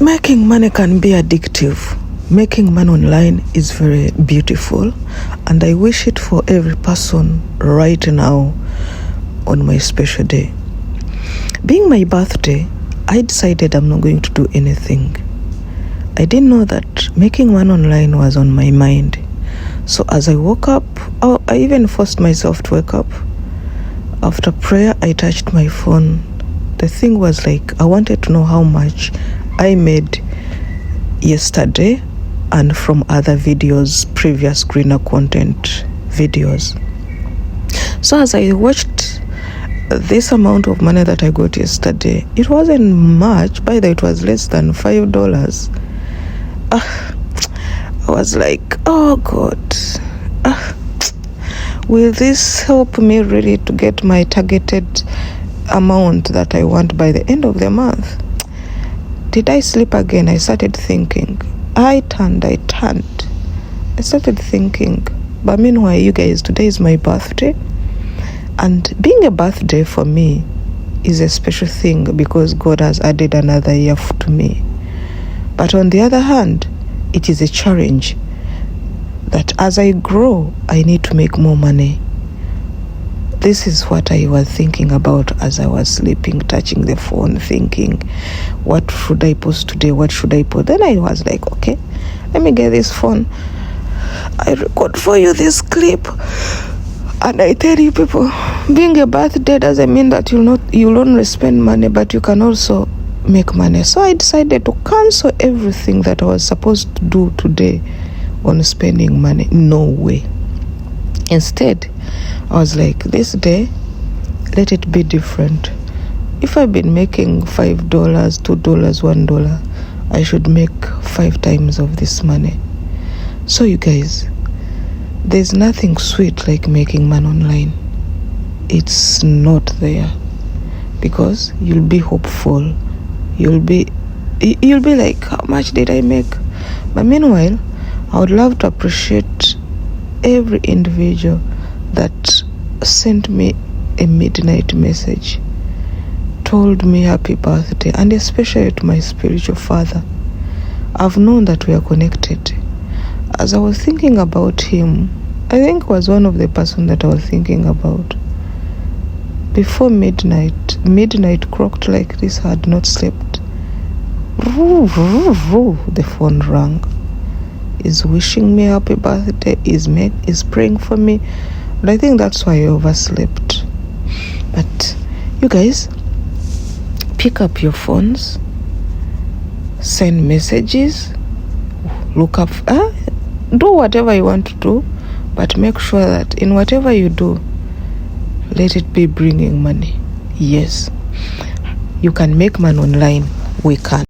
Making money can be addictive. Making money online is very beautiful, and I wish it for every person right now on my special day. Being my birthday, I decided I'm not going to do anything. I didn't know that making money online was on my mind. So as I woke up, I even forced myself to wake up. After prayer, I touched my phone. The thing was like, I wanted to know how much I made yesterday and from other videos, previous greener content videos. So as I watched this amount of money that I got yesterday, it wasn't much. By the way, it was less than $5. I was like, oh God, will this help me really to get my targeted amount that I want by the end of the month? Did I sleep again? I started thinking. I turned. I started thinking. But meanwhile, you guys, today is my birthday. And being a birthday for me is a special thing because God has added another year to me. But on the other hand, it is a challenge that as I grow, I need to make more money. This is what I was thinking about as I was sleeping, touching the phone, thinking, what should I post today? What should I post? Then I was like, okay, let me get this phone. I record for you this clip. And I tell you people, being a birthday doesn't mean that you'll only spend money, but you can also make money. So I decided to cancel everything that I was supposed to do today on spending money. No way. Instead, I was like, this day, let it be different. If I've been making $5, $2, $1, I should make 5 times of this money. So you guys, there's nothing sweet like making money online. It's not there. Because you'll be hopeful. You'll be like, how much did I make? But meanwhile, I would love to appreciate every individual that sent me a midnight message, told me happy birthday, and especially to my spiritual father. I've known that we are connected. As I was thinking about him, I think was one of the person that I was thinking about. Before midnight croaked like this, I had not slept. The phone rang. Is wishing me happy birthday, is praying for me. And I think that's why I overslept. But you guys, pick up your phones, send messages, look up, do whatever you want to do, but make sure that in whatever you do, let it be bringing money. Yes, you can make money online. We can.